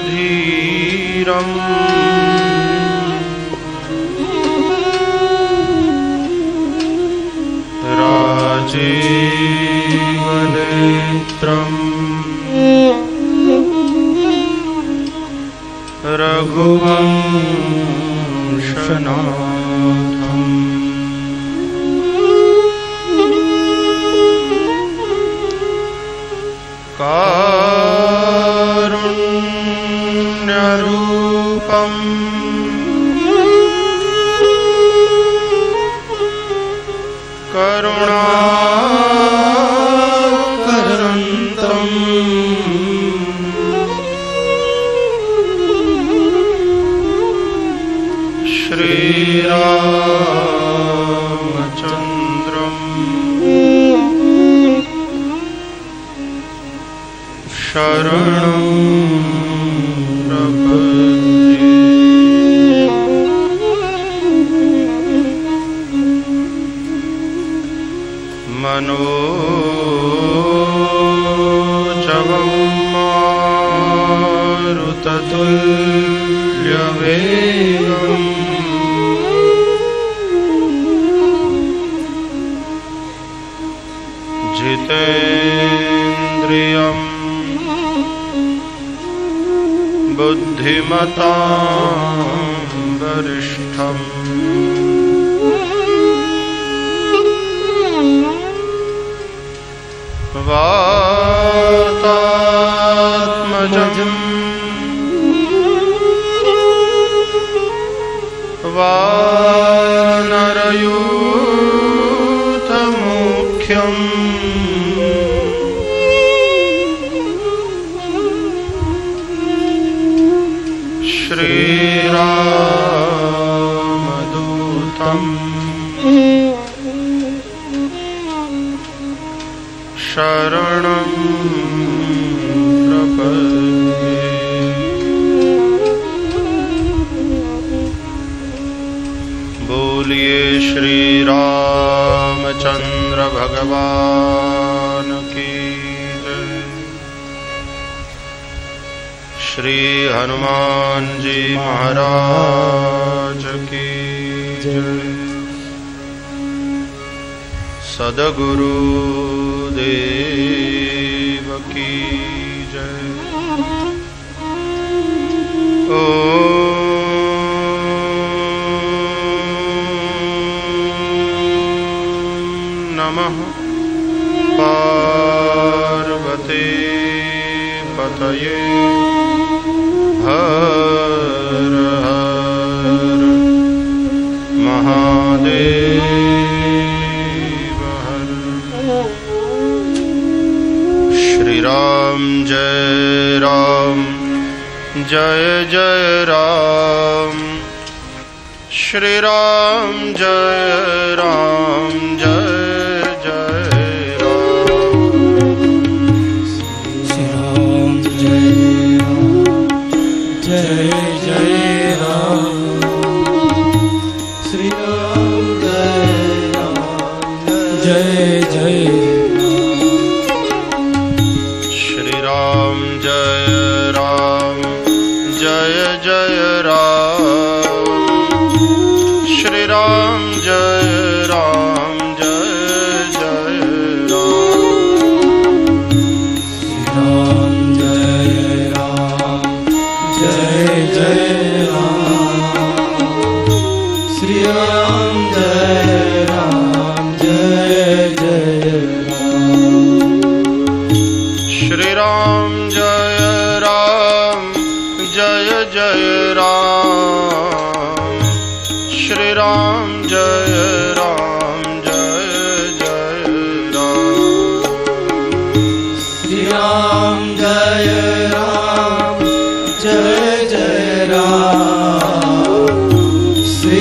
रणरङ्गधीरम् राजीवनेत्रम् रघुवंशनाथम् कारुण्यरूपम् करुणाकरन्तम् श्रीरामचन्द्रम् शरणं प्रपद्ये। मनोजवं मारुततुल्यवेगम् जितेन्द्रियं बुद्धिमतां वरिष्ठम् वातात्मजं वानरयूथमुख्यम् श्रीरामदूतम् शरणं प्रपद्ये। बोलिए श्री रामचंद्र भगवान की जय। श्री हनुमान जी महाराज की जय। सद्गुरु देव की जय। नमः पार्वती पतये हर हर महादेव हर। श्री राम जय राम जय जय राम। श्री राम जय राम जय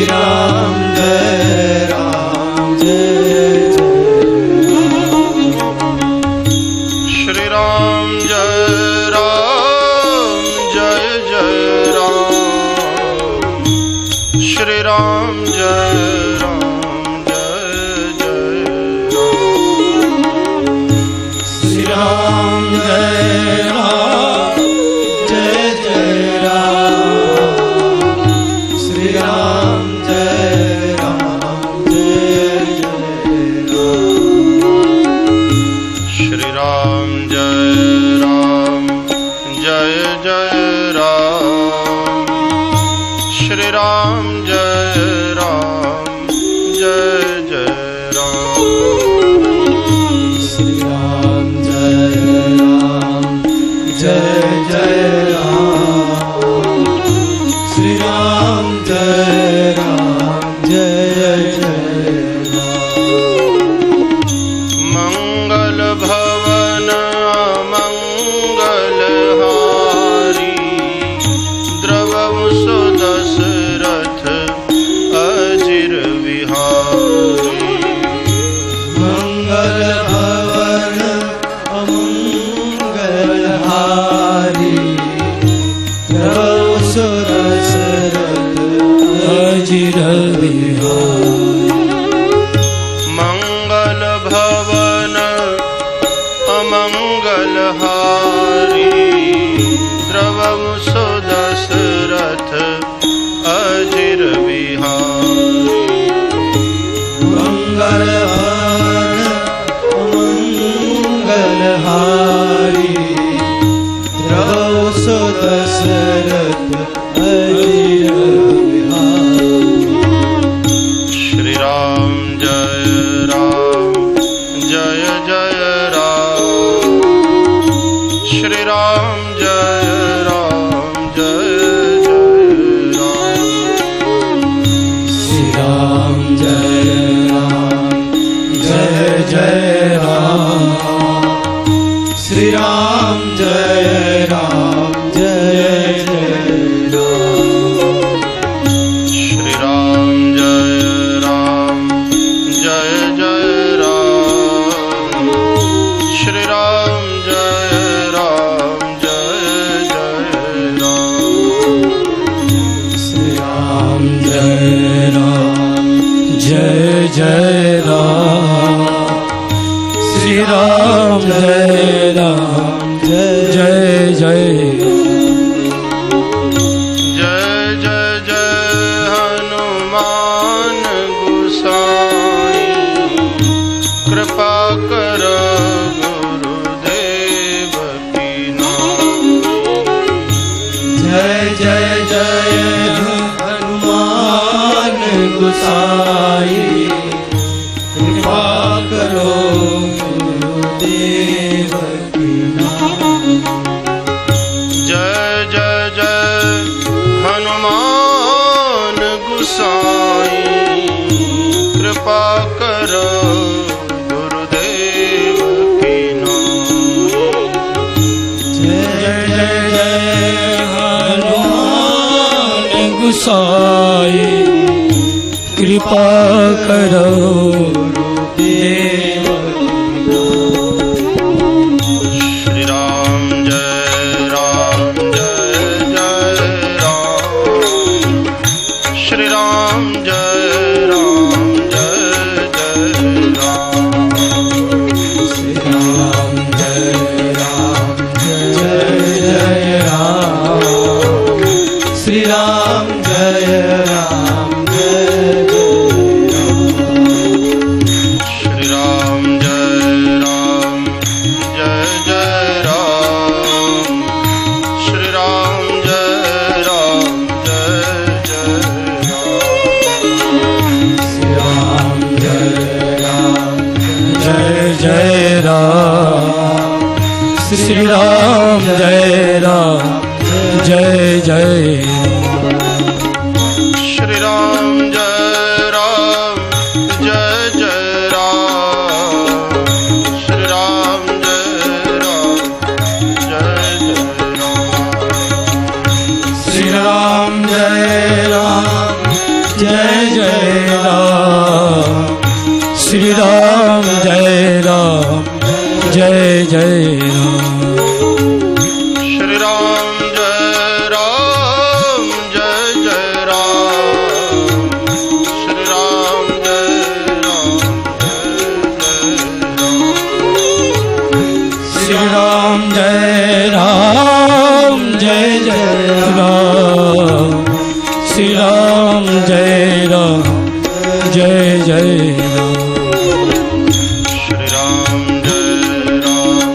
Ram Jai श्री राम जय राम जय जय राम। श्री राम जय राम जय जय राम। श्री राम जय राम जय जय राम। श्री राम जय राम जय जय राम। श्री राम जय राम जय जय राम। श्री राम जय राम जय जय राम। श्री राम जय राम जय जय राम। मंगल भवन मंगल हारी द्रवहु सुदशरथ अजिर विहारी। मंगल भवन अमंगल हारी द्रवहु सुदशरथ अजिर विहारी। मंगल भवन अमंगल हारी द्रवहु सुदशरथ अजिर विहारी। मंगल भवन अमंगल हारी द्रवहु सुदशरथ अजिर विहारी। श्री राम जय राम जय जय राम। श्री राम जय राम जय जय राम। श्री राम जय राम जय जय राम। श्री राम जय राम जय जय राम। श्री राम जय राम जय जय राम। श्री राम जय राम जय जय राम। श्री राम जय राम जय जय राम। श्री राम जय राम जय जय जय जय जय हनुमान गोसाई कृपा कर गुरुदेव की नाई। जय जय जय हनुमान गोसाई कृपा करो गुरुदेव की नाई। जय जय जय हनुमान गोसाई कृपा कर गुरुदेव की नाई। जय जय जय हनुमान गोसाई कृपा करो गुरुदेव श्री राम जय राम जय जय राम। श्री राम जय राम जय जय राम। श्री राम जय राम जय जय राम। श्री राम जय राम जय श्री राम जय राम जय जय राम। श्री राम जय राम जय जय राम। श्री राम जय राम जय जय राम। श्री राम जय राम जय जय श्री राम जय राम जय जय राम। श्री राम जय राम जय जय राम। श्री राम जय राम जय जय राम। श्री राम जय राम जय जय राम। श्री राम जय राम जय जय राम। जय राम जय जय राम श्री राम जय जय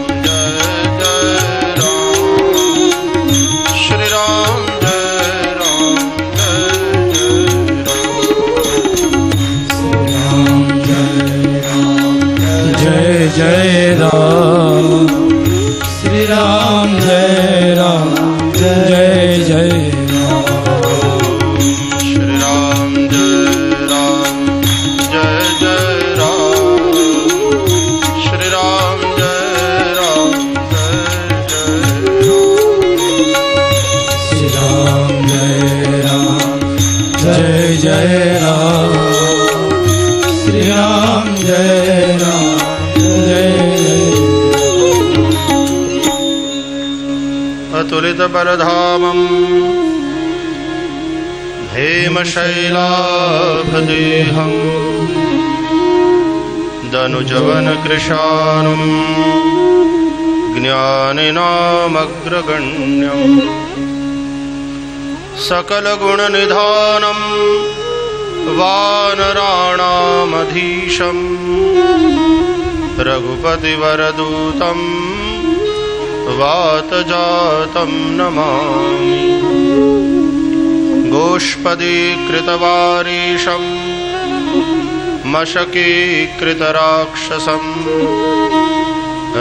राम श्री राम जय जय जय राम श्री राम जय जय राम श्री राम जय जय राम श्री राम जय श्री राम जय जय राम श्री राम जय अतुलित बलधामं हेमशैलाभदेहं दनुजवनकृशानुं ज्ञानिनामग्रगण्यं सकलगुणनिधानं वानराणामधीशं रघुपतिवरदूतं वातजातं नमामि गोष्पदीकृतवारीशं मशकीकृतराक्षसं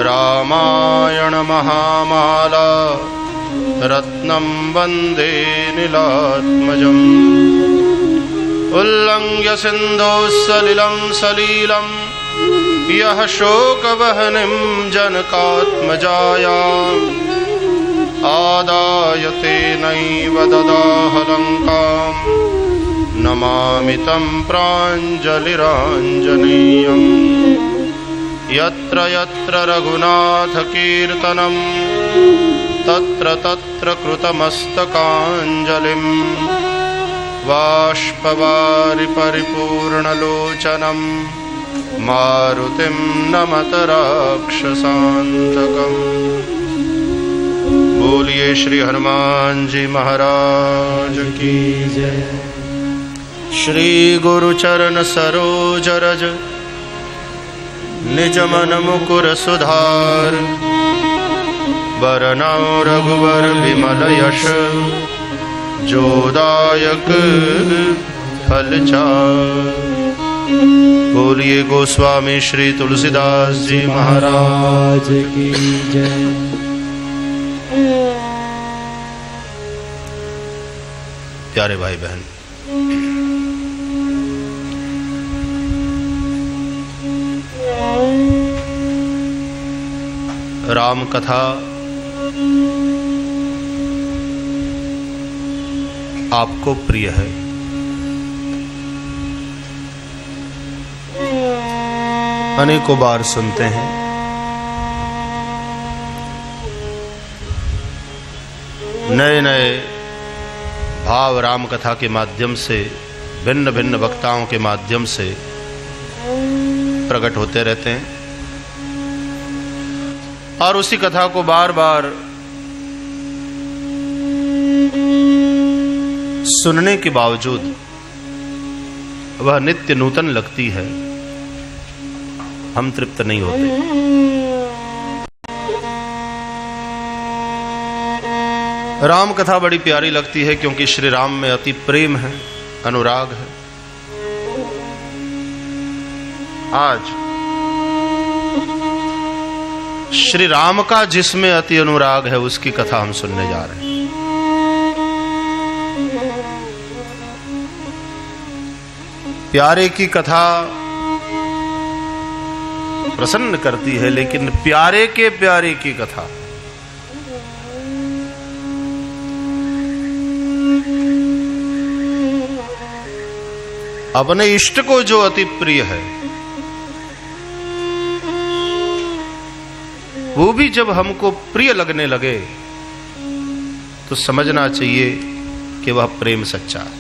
रामायणमहामाला रत्नं वन्दे नीलात्मजम् उल्लङ्घ्य सिन्धोस्सलिलं सलीलं यः शोकवहनिं जनकात्मजायाम् आदाय तेनैव ददाह लङ्कां नमामि तं प्राञ्जलिराञ्जनेयम् यत्र यत्र रघुनाथकीर्तनं तत्र तत्र कृतमस्तकाञ्जलिं बाष्पवारि परिपूर्णलोचनं मारुतिं नमत राक्षसान्तकम्। बोलिए श्री हनुमान जी महाराज की जय। श्री गुरु चरण सरोज रज निज मन मुकुर सुधार बरनौ रघुवर विमल यश जोदायक फलचार। बोलिए गोस्वामी श्री तुलसीदास जी महाराज की जय। प्यारे भाई बहन, राम कथा आपको प्रिय है। अनेकों बार सुनते हैं। नए नए भाव राम कथा के माध्यम से, भिन्न भिन्न वक्ताओं के माध्यम से प्रकट होते रहते हैं और उसी कथा को बार बार सुनने के बावजूद वह नित्य नूतन लगती है, हम तृप्त नहीं होते। राम कथा बड़ी प्यारी लगती है क्योंकि श्री राम में अति प्रेम है, अनुराग है। आज श्री राम का जिसमें अति अनुराग है उसकी कथा हम सुनने जा रहे हैं। प्यारे की कथा प्रसन्न करती है, लेकिन प्यारे के प्यारे की कथा अपने इष्ट को जो अति प्रिय है वो भी जब हमको प्रिय लगने लगे तो समझना चाहिए कि वह प्रेम सच्चा है।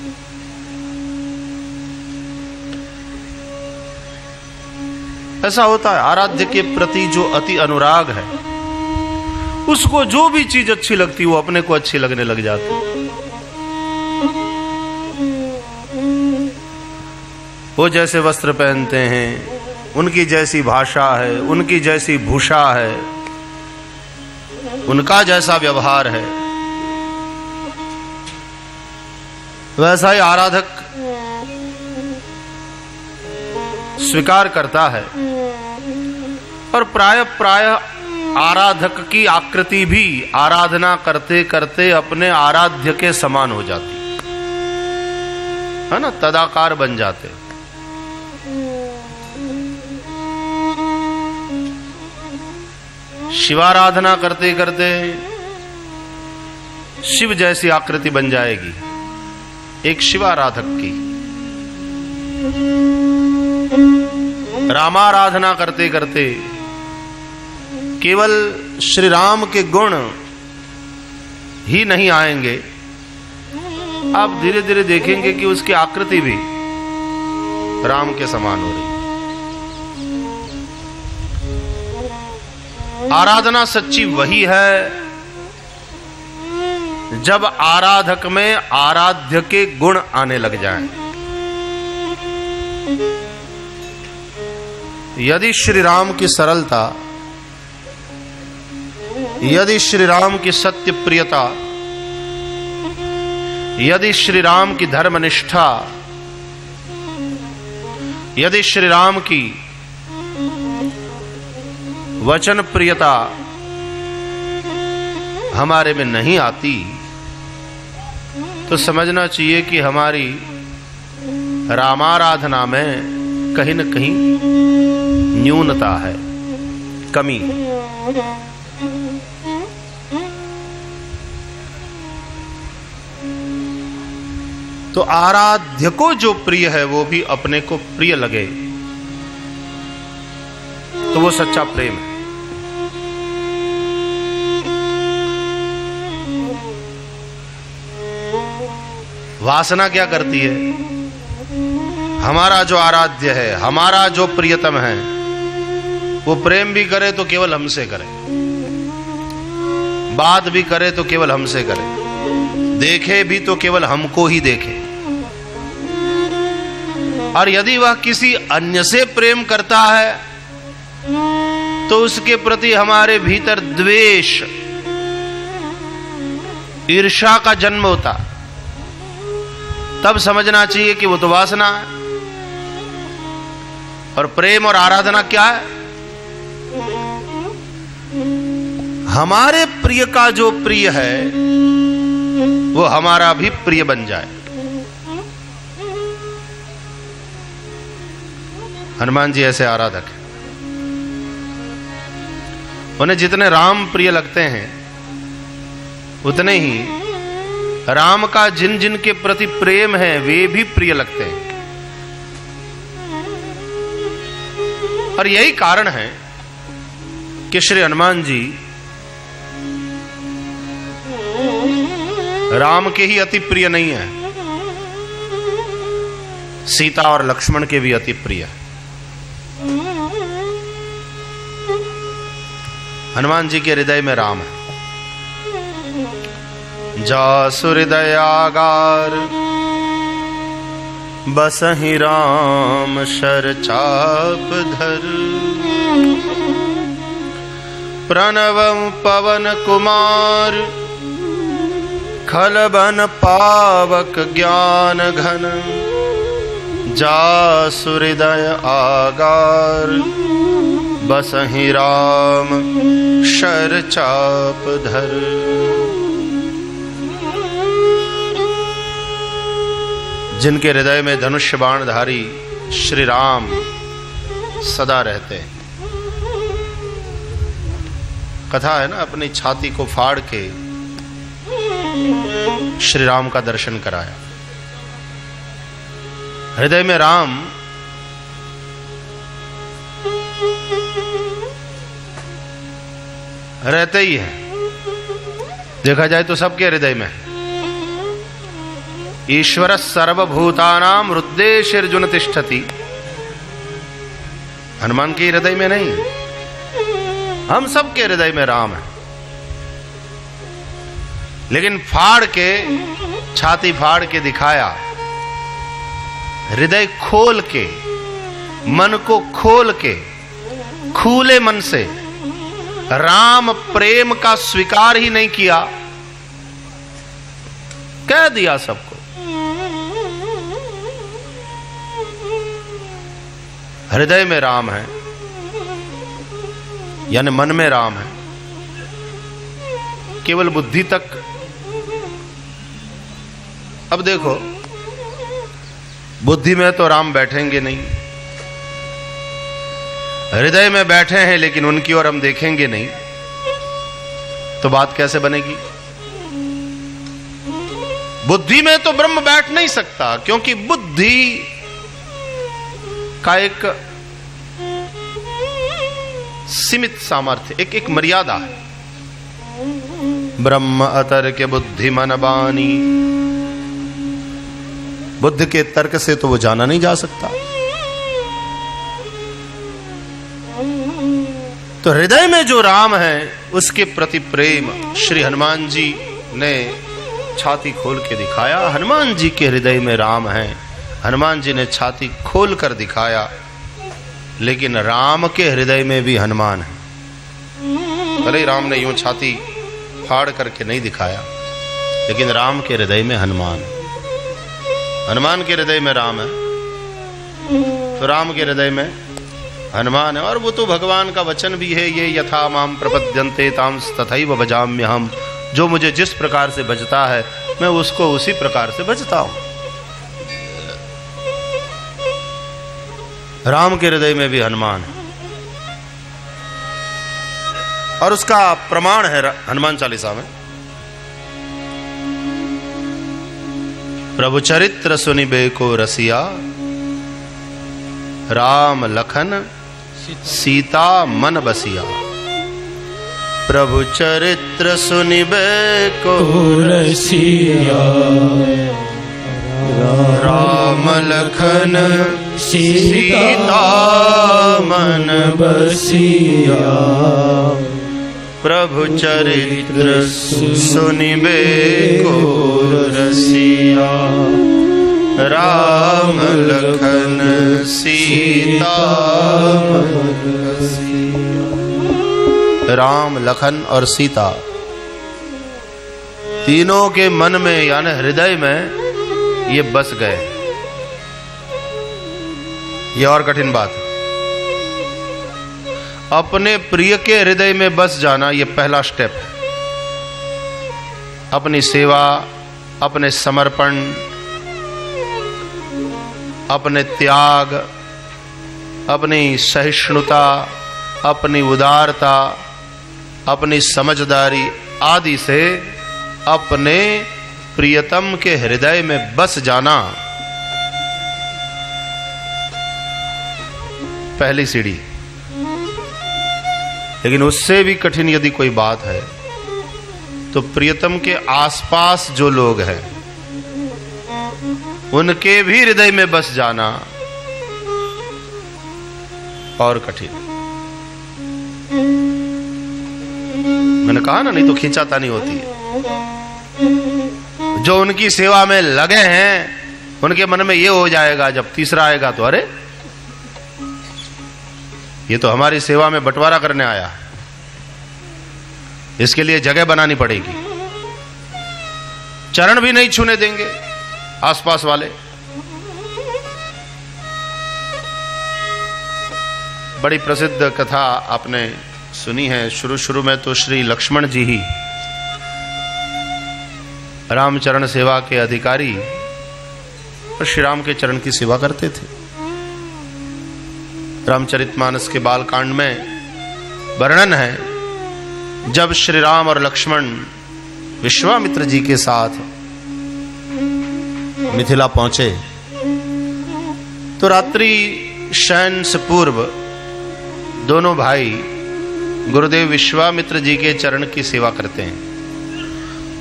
ऐसा होता है, आराध्य के प्रति जो अति अनुराग है उसको जो भी चीज अच्छी लगती वो अपने को अच्छी लगने लग जाती। वो जैसे वस्त्र पहनते हैं, उनकी जैसी भाषा है, उनकी जैसी भूषा है, उनका जैसा व्यवहार है, वैसा ही आराधक स्वीकार करता है। और प्राय आराधक की आकृति भी आराधना करते करते अपने आराध्य के समान हो जाती है ना, तदाकार बन जाते। शिवाराधना करते करते शिव जैसी आकृति बन जाएगी एक शिवाराधक की। रामाराधना करते करते केवल श्री राम के गुण ही नहीं आएंगे, आप धीरे धीरे देखेंगे कि उसकी आकृति भी राम के समान हो रही। आराधना सच्ची वही है जब आराधक में आराध्य के गुण आने लग जाएं। यदि श्री राम की सरलता, यदि श्री राम की सत्य प्रियता, यदि श्री राम की धर्मनिष्ठा, यदि श्री राम की वचन प्रियता हमारे में नहीं आती, तो समझना चाहिए कि हमारी रामाराधना में कहीं न कहीं न्यूनता है, कमी। तो आराध्य को जो प्रिय है वो भी अपने को प्रिय लगे, तो वो सच्चा प्रेम है। वासना क्या करती है? हमारा जो आराध्य है, हमारा जो प्रियतम है, वो प्रेम भी करे तो केवल हमसे करे, बात भी करे तो केवल हमसे करे, देखे भी तो केवल हमको ही देखे। और यदि वह किसी अन्य से प्रेम करता है तो उसके प्रति हमारे भीतर द्वेष, ईर्ष्या का जन्म होता। तब समझना चाहिए कि वो तो वासना है। और प्रेम और आराधना क्या है? हमारे प्रिय का जो प्रिय है वो हमारा भी प्रिय बन जाए। हनुमान जी ऐसे आराधक हैं। उन्हें जितने राम प्रिय लगते हैं उतने ही राम का जिन जिन के प्रति प्रेम है वे भी प्रिय लगते हैं। और यही कारण है कि श्री हनुमान जी राम के ही अति प्रिय नहीं है, सीता और लक्ष्मण के भी अति प्रिय। हनुमान जी के हृदय में राम है। जासु हृदयागार बसहि राम शर चाप धर, प्रणवं पवन कुमार खलबन पावक ज्ञान घन, जासु हृदय आगार बसहि राम शर चाप धर। जिनके हृदय में धनुष्य बाणधारी श्री राम सदा रहते हैं। कथा है ना, अपनी छाती को फाड़ के श्री राम का दर्शन कराया। हृदय में राम रहते ही हैं। देखा जाए तो सबके हृदय में है। ईश्वर सर्वभूतानां हृदयेषु तिष्ठति। हनुमान के हृदय में नहीं, हम सबके हृदय में राम है। लेकिन फाड़ के, छाती फाड़ के दिखाया हृदय खोल के, मन को खोल के, खुले मन से राम प्रेम का स्वीकार ही नहीं किया, कह दिया सबको, हृदय में राम है, यानी मन में राम है, केवल बुद्धि तक। अब देखो, बुद्धि में तो राम बैठेंगे नहीं, हृदय में बैठे हैं लेकिन उनकी ओर हम देखेंगे नहीं, तो बात कैसे बनेगी? बुद्धि में तो ब्रह्म बैठ नहीं सकता, क्योंकि बुद्धि का एक सीमित सामर्थ्य, एक मर्यादा है। ब्रह्म अतर्क बुद्धि मन बानी, बुद्ध के तर्क से तो वो जाना नहीं जा सकता। तो हृदय में जो राम है उसके प्रति प्रेम श्री हनुमान जी ने छाती खोल के दिखाया। हनुमान जी के हृदय में राम है, हनुमान जी ने छाती खोल कर दिखाया, लेकिन राम के हृदय में भी हनुमान है। भले ही राम ने यूं छाती फाड़ करके नहीं दिखाया, लेकिन राम के हृदय में हनुमान है। हनुमान के हृदय में राम है, तो राम के हृदय में हनुमान है। और वो तो भगवान का वचन भी है, ये यथा माम प्रपद्यन्ते ताम तथैव भजाम्यहम्, जो मुझे जिस प्रकार से भजता है मैं उसको उसी प्रकार से भजता हूं। राम के हृदय में भी हनुमान है, और उसका प्रमाण है हनुमान चालीसा में, प्रभु चरित्र सुनिबे को रसिया, राम लखन सीता मन बसिया। प्रभु चरित्र सुनिबे को रसिया, राम लखन सीता मन बसिया। प्रभु चरित्र सुनिबे को रसिया, राम लखन सीता मन बसिया। राम लखन और सीता तीनों के मन में यानी हृदय में ये बस गए। ये और कठिन बात है। अपने प्रिय के हृदय में बस जाना ये पहला स्टेप है। अपनी सेवा, अपने समर्पण, अपने त्याग, अपनी सहिष्णुता, अपनी उदारता, अपनी समझदारी आदि से अपने प्रियतम के हृदय में बस जाना पहली सीढ़ी। लेकिन उससे भी कठिन यदि कोई बात है तो प्रियतम के आसपास जो लोग हैं उनके भी हृदय में बस जाना और कठिन। मैंने कहा ना, नहीं तो खींचातानी होती है। जो उनकी सेवा में लगे हैं उनके मन में ये हो जाएगा, जब तीसरा आएगा तो अरे ये तो हमारी सेवा में बंटवारा करने आया, इसके लिए जगह बनानी पड़ेगी। चरण भी नहीं छूने देंगे आसपास वाले। बड़ी प्रसिद्ध कथा आपने सुनी है। शुरू में तो श्री लक्ष्मण जी ही रामचरण सेवा के अधिकारी और श्री राम के चरण की सेवा करते थे। रामचरितमानस के बालकांड में वर्णन है, जब श्री राम और लक्ष्मण विश्वामित्र जी के साथ मिथिला पहुंचे तो रात्रि शयन से पूर्व दोनों भाई गुरुदेव विश्वामित्र जी के चरण की सेवा करते हैं।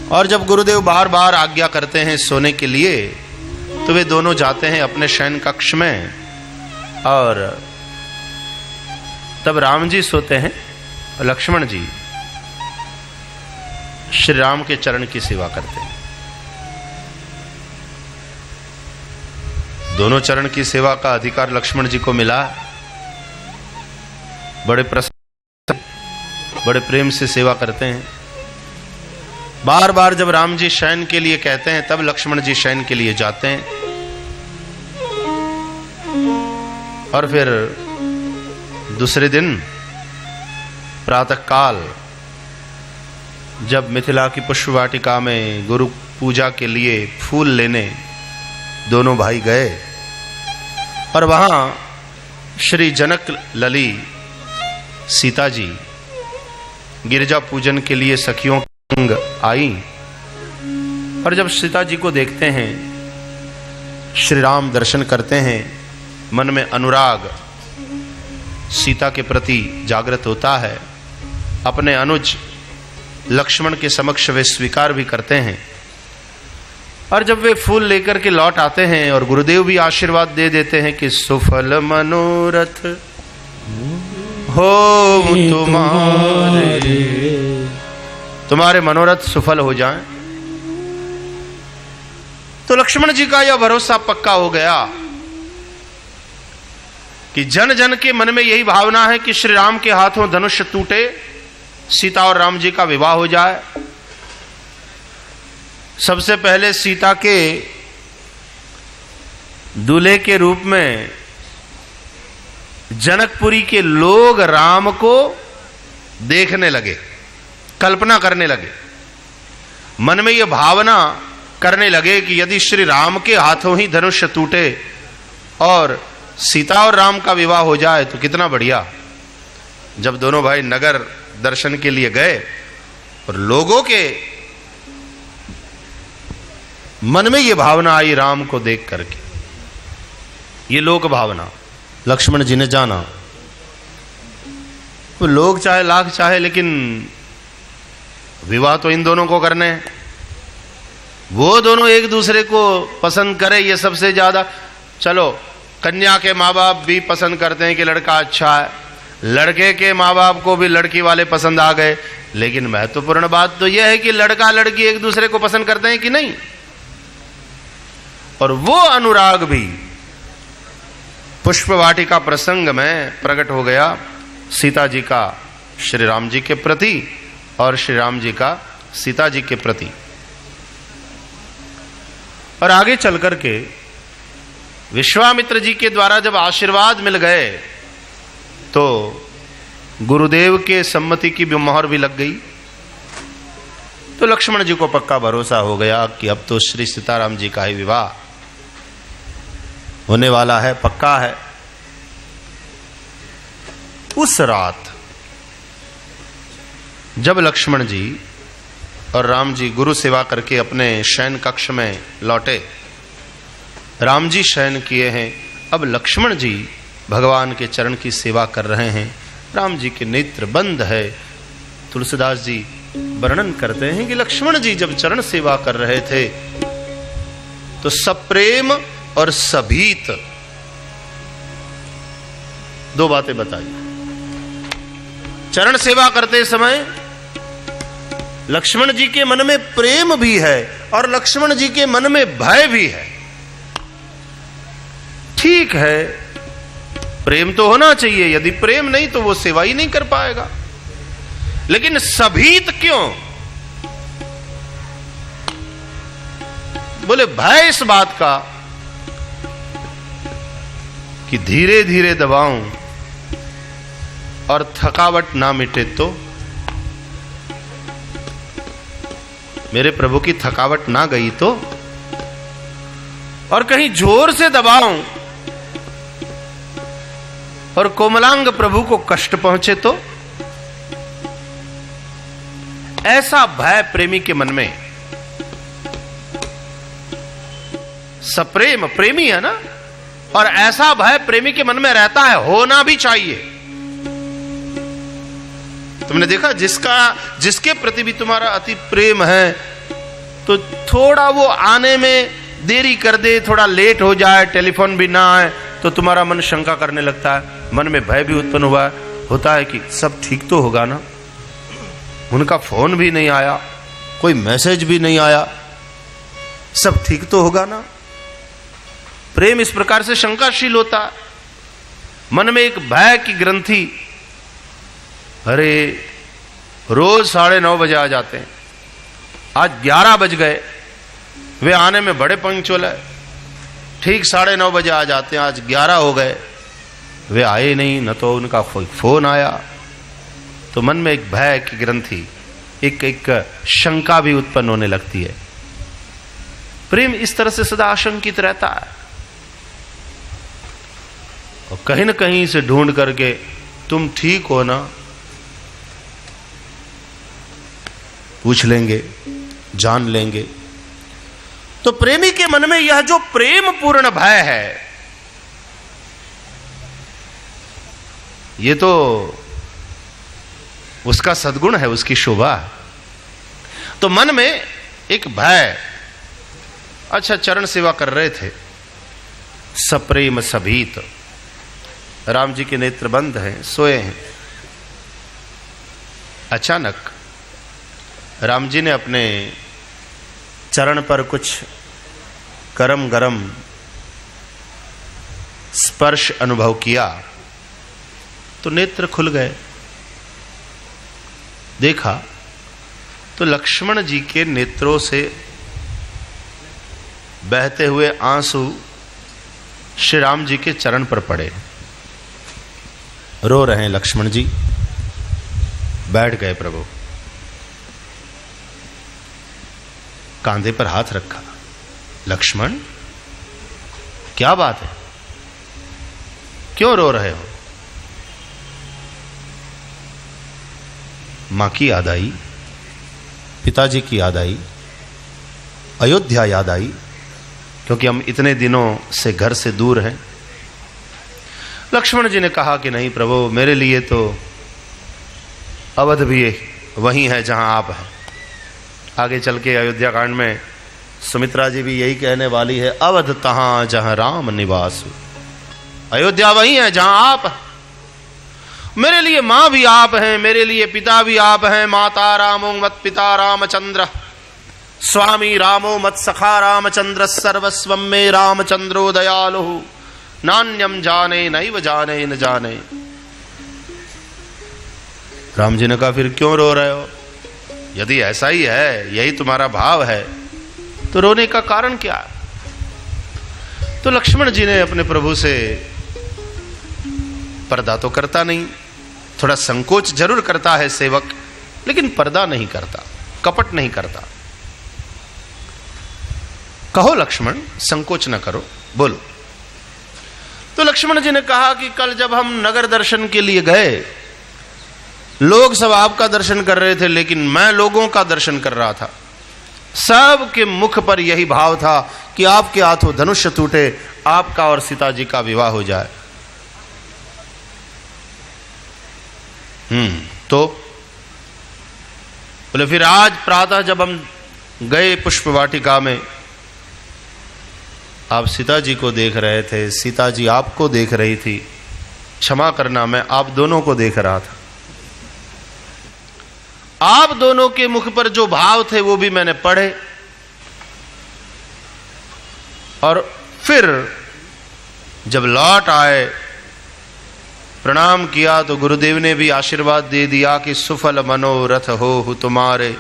और जब गुरुदेव बार बार आज्ञा करते हैं सोने के लिए तो वे दोनों जाते हैं अपने शयन कक्ष में, और तब राम जी सोते हैं और लक्ष्मण जी श्री राम के चरण की सेवा करते हैं। दोनों चरण की सेवा का अधिकार लक्ष्मण जी को मिला। बड़े प्रसन्न, बड़े प्रेम से सेवा करते हैं। बार बार जब राम जी शयन के लिए कहते हैं तब लक्ष्मण जी शयन के लिए जाते हैं। और फिर दूसरे दिन प्रातःकाल जब मिथिला की पुष्प वाटिका में गुरु पूजा के लिए फूल लेने दोनों भाई गए और वहां श्री जनक लली सीता जी गिरजा पूजन के लिए सखियों संग आई। और जब सीता जी को देखते हैं, श्री राम दर्शन करते हैं, मन में अनुराग सीता के प्रति जागृत होता है। अपने अनुज लक्ष्मण के समक्ष वे स्वीकार भी करते हैं। और जब वे फूल लेकर के लौट आते हैं और गुरुदेव भी आशीर्वाद दे देते हैं कि सुफल मनोरथ हो तुम्हारे मनोरथ सुफल हो जाएं, तो लक्ष्मण जी का यह भरोसा पक्का हो गया कि जन जन के मन में यही भावना है कि श्री राम के हाथों धनुष टूटे, सीता और राम जी का विवाह हो जाए। सबसे पहले सीता के दूल्हे के रूप में जनकपुरी के लोग राम को देखने लगे, कल्पना करने लगे, मन में यह भावना करने लगे कि यदि श्री राम के हाथों ही धनुष टूटे और सीता और राम का विवाह हो जाए तो कितना बढ़िया। जब दोनों भाई नगर दर्शन के लिए गए और लोगों के मन में यह भावना आई राम को देख करके, ये लोक भावना लक्ष्मण जी ने जाना। वो लोग चाहे लाख चाहे, लेकिन विवाह तो इन दोनों को करने हैं। वो दोनों एक दूसरे को पसंद करें, ये सबसे ज्यादा। चलो, कन्या के माँ बाप भी पसंद करते हैं कि लड़का अच्छा है, लड़के के माँ बाप को भी लड़की वाले पसंद आ गए, लेकिन महत्वपूर्ण बात तो यह है कि लड़का लड़की एक दूसरे को पसंद करते हैं कि नहीं। और वो अनुराग भी पुष्प वाटिका प्रसंग में प्रकट हो गया, सीता जी का श्री राम जी के प्रति और श्री राम जी का सीता जी के प्रति। और आगे चल करके विश्वामित्र जी के द्वारा जब आशीर्वाद मिल गए तो गुरुदेव के सम्मति की भी मोहर भी लग गई। तो लक्ष्मण जी को पक्का भरोसा हो गया कि अब तो श्री सीताराम जी का ही विवाह होने वाला है, पक्का है। उस रात जब लक्ष्मण जी और राम जी गुरु सेवा करके अपने शयन कक्ष में लौटे, राम जी शयन किए हैं, अब लक्ष्मण जी भगवान के चरण की सेवा कर रहे हैं। राम जी के नेत्र बंद है। तुलसीदास जी वर्णन करते हैं कि लक्ष्मण जी जब चरण सेवा कर रहे थे तो सप्रेम और सभीत दो बातें बताई। चरण सेवा करते समय लक्ष्मण जी के मन में प्रेम भी है और लक्ष्मण जी के मन में भय भी है। ठीक है, प्रेम तो होना चाहिए, यदि प्रेम नहीं तो वो सेवा ही नहीं कर पाएगा। लेकिन सभीत क्यों? बोले भय इस बात का कि धीरे धीरे दबाऊं और थकावट ना मिटे तो, मेरे प्रभु की थकावट ना गई तो, और कहीं जोर से दबाऊं और कोमलांग प्रभु को कष्ट पहुंचे तो। ऐसा भय प्रेमी के मन में, सप्रेम प्रेमी है ना, और ऐसा भय प्रेमी के मन में रहता है, होना भी चाहिए। तुमने देखा जिसके प्रति भी तुम्हारा अति प्रेम है तो थोड़ा वो आने में देरी कर दे, थोड़ा लेट हो जाए, टेलीफोन भी ना आए तो तुम्हारा मन शंका करने लगता है, मन में भय भी उत्पन्न होता है कि सब ठीक तो होगा ना, उनका फोन भी नहीं आया, कोई मैसेज भी नहीं आया, सब ठीक तो होगा ना। प्रेम इस प्रकार से शंकाशील होता है। मन में एक भय की ग्रंथि, अरे रोज 9:30 बजे आ जाते हैं, आज 11 बज गए, वे आने में बड़े पंक्चुअल है, ठीक 9:30 बजे आ जाते हैं, आज 11 हो गए, वे आए नहीं, न तो उनका फोन आया। तो मन में एक भय की ग्रंथि, एक शंका भी उत्पन्न होने लगती है। प्रेम इस तरह से सदा आशंकित रहता है और कहीं न कहीं से ढूंढ करके तुम ठीक हो ना पूछ लेंगे, जान लेंगे। तो प्रेमी के मन में यह जो प्रेम पूर्ण भय है, ये तो उसका सद्गुण है, उसकी शोभा है। तो मन में एक भय, अच्छा चरण सेवा कर रहे थे, सप्रेम सभीत, राम जी के नेत्र बंद हैं, सोए हैं। अचानक राम जी ने अपने चरण पर कुछ गरम गरम स्पर्श अनुभव किया तो नेत्र खुल गए। देखा तो लक्ष्मण जी के नेत्रों से बहते हुए आंसू श्री राम जी के चरण पर पड़े। रो रहे हैं लक्ष्मण जी। बैठ गए प्रभु, कांधे पर हाथ रखा। लक्ष्मण क्या बात है, क्यों रो रहे हो? मां की याद आई, पिताजी की याद आई, अयोध्या याद आई, क्योंकि हम इतने दिनों से घर से दूर हैं। लक्ष्मण जी ने कहा कि नहीं प्रभु, मेरे लिए तो अवध भी वही है जहां आप हैं। आगे चल के अयोध्या कांड में सुमित्रा जी भी यही कहने वाली है, अवध तहां जहां राम निवास। अयोध्या वही है जहां आप हैं। मेरे लिए मां भी आप हैं, मेरे लिए पिता भी आप हैं। माता रामो मत पिता रामचंद्र, स्वामी रामो मत सखा रामचंद्र, सर्वस्वम में रामचंद्रो दयालु, नान्यम जाने नैव जाने न जाने। राम जी ने कहा फिर क्यों रो रहे हो? यदि ऐसा ही है, यही तुम्हारा भाव है, तो रोने का कारण क्या है? तो लक्ष्मण जी ने अपने प्रभु से, पर्दा तो करता नहीं, थोड़ा संकोच जरूर करता है सेवक, लेकिन पर्दा नहीं करता, कपट नहीं करता। कहो लक्ष्मण, संकोच न करो, बोलो। तो लक्ष्मण जी ने कहा कि कल जब हम नगर दर्शन के लिए गए, लोग सब आपका दर्शन कर रहे थे, लेकिन मैं लोगों का दर्शन कर रहा था। सबके मुख पर यही भाव था कि आपके हाथों धनुष टूटे, आपका और सीता जी का विवाह हो जाए। तो बोले फिर आज प्रातः जब हम गए पुष्प वाटिका में, आप सीता जी को देख रहे थे, सीता जी आपको देख रही थी। क्षमा करना, मैं आप दोनों को देख रहा था। आप दोनों के मुख पर जो भाव थे वो भी मैंने पढ़े, और फिर जब लौट आए, प्रणाम किया, तो गुरुदेव ने भी आशीर्वाद दे दिया कि सुफल मनोरथ हो तुम्हारे।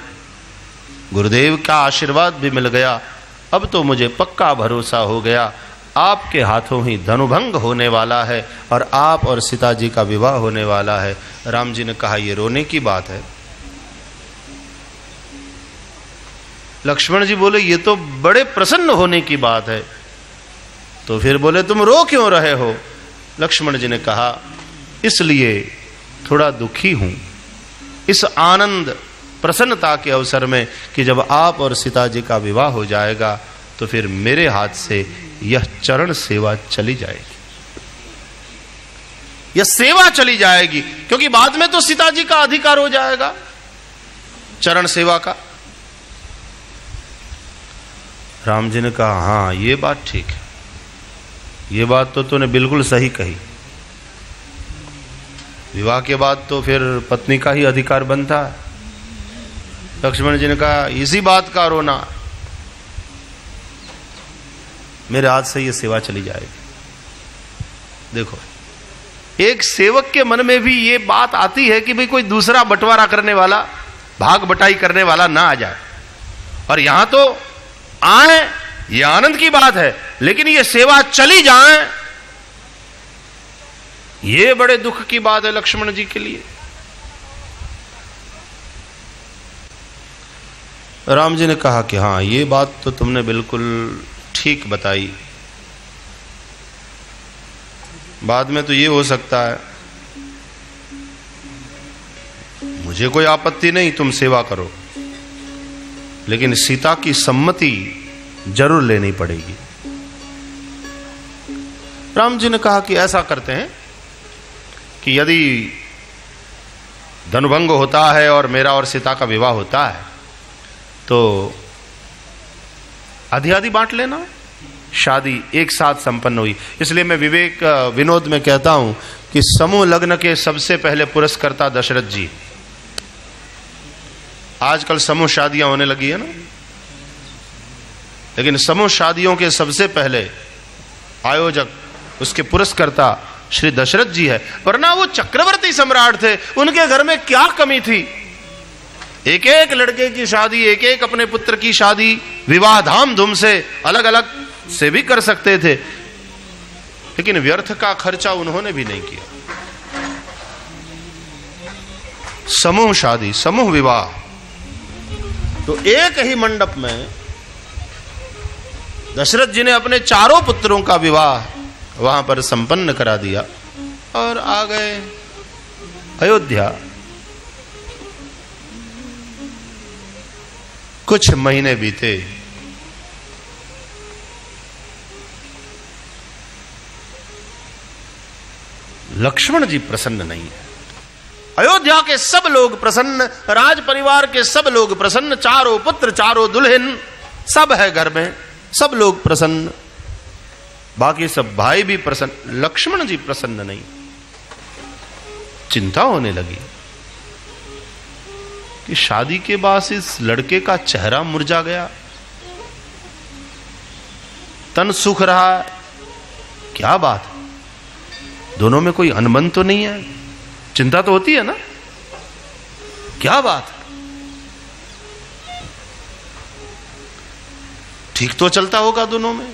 गुरुदेव का आशीर्वाद भी मिल गया। अब तो मुझे पक्का भरोसा हो गया, आपके हाथों ही धनुभंग होने वाला है और आप और सीता जी का विवाह होने वाला है। राम जी ने कहा ये रोने की बात है? लक्ष्मण जी बोले ये तो बड़े प्रसन्न होने की बात है। तो फिर बोले तुम रो क्यों रहे हो? लक्ष्मण जी ने कहा इसलिए थोड़ा दुखी हूं इस आनंद प्रसन्नता के अवसर में कि जब आप और सीता जी का विवाह हो जाएगा तो फिर मेरे हाथ से यह चरण सेवा चली जाएगी, यह सेवा चली जाएगी, क्योंकि बाद में तो सीता जी का अधिकार हो जाएगा चरण सेवा का। राम जी ने कहा हाँ ये बात ठीक है, ये बात तो तूने बिल्कुल सही कही। विवाह के बाद तो फिर पत्नी का ही अधिकार बनता है। लक्ष्मण जी ने कहा इसी बात का रोना। मेरे हाथ से ये सेवा चली जाएगी। देखो, एक सेवक के मन में भी ये बात आती है कि भाई कोई दूसरा बंटवारा करने वाला, भाग बटाई करने वाला ना आ जाए। और यहां तो आए, ये आनंद की बात है, लेकिन ये सेवा चली जाए, ये बड़े दुख की बात है लक्ष्मण जी के लिए। राम जी ने कहा कि हाँ, ये बात तो तुमने बिल्कुल ठीक बताई। बाद में तो ये हो सकता है, मुझे कोई आपत्ति नहीं, तुम सेवा करो, लेकिन सीता की सम्मति जरूर लेनी पड़ेगी। राम जी ने कहा कि ऐसा करते हैं कि यदि धनुभंग होता है और मेरा और सीता का विवाह होता है तो आधी आधी बांट लेना, शादी एक साथ संपन्न हुई। इसलिए मैं विवेक विनोद में कहता हूं कि समूह लग्न के सबसे पहले पुरस्कर्ता दशरथ जी। आजकल समूह शादियां होने लगी है ना, लेकिन समूह शादियों के सबसे पहले आयोजक, उसके पुरस्कर्ता श्री दशरथ जी है। वरना वो चक्रवर्ती सम्राट थे, उनके घर में क्या कमी थी? एक एक लड़के की शादी, एक एक अपने पुत्र की शादी विवाह धाम धूम से अलग अलग से भी कर सकते थे, लेकिन व्यर्थ का खर्चा उन्होंने भी नहीं किया। समूह शादी, समूह विवाह, तो एक ही मंडप में दशरथ जी ने अपने चारों पुत्रों का विवाह वहां पर संपन्न करा दिया और आ गए अयोध्या। कुछ महीने बीते, लक्ष्मण जी प्रसन्न नहीं है। अयोध्या के सब लोग प्रसन्न, राज परिवार के सब लोग प्रसन्न, चारों पुत्र, चारों दुल्हन, सब है घर में, सब लोग प्रसन्न, बाकी सब भाई भी प्रसन्न, लक्ष्मण जी प्रसन्न नहीं। चिंता होने लगी कि शादी के बाद इस लड़के का चेहरा मुरझा गया, तन सूख रहा, क्या बात है? दोनों में कोई अनबन तो नहीं है? चिंता तो होती है ना, क्या बात है? ठीक तो चलता होगा दोनों में।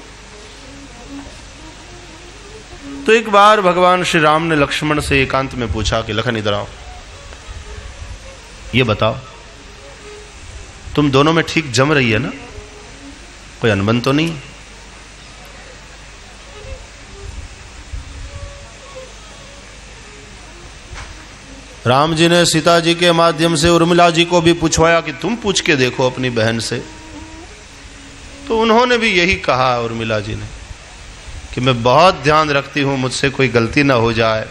तो एक बार भगवान श्री राम ने लक्ष्मण से एकांत में पूछा कि लखन इधर आओ, ये बताओ तुम दोनों में ठीक जम रही है ना, कोई अनबन तो नहीं? राम जी ने सीता जी के माध्यम से उर्मिला जी को भी पूछवाया कि तुम पूछ के देखो अपनी बहन से। तो उन्होंने भी यही कहा, उर्मिला जी ने, कि मैं बहुत ध्यान रखती हूं मुझसे कोई गलती ना हो जाए,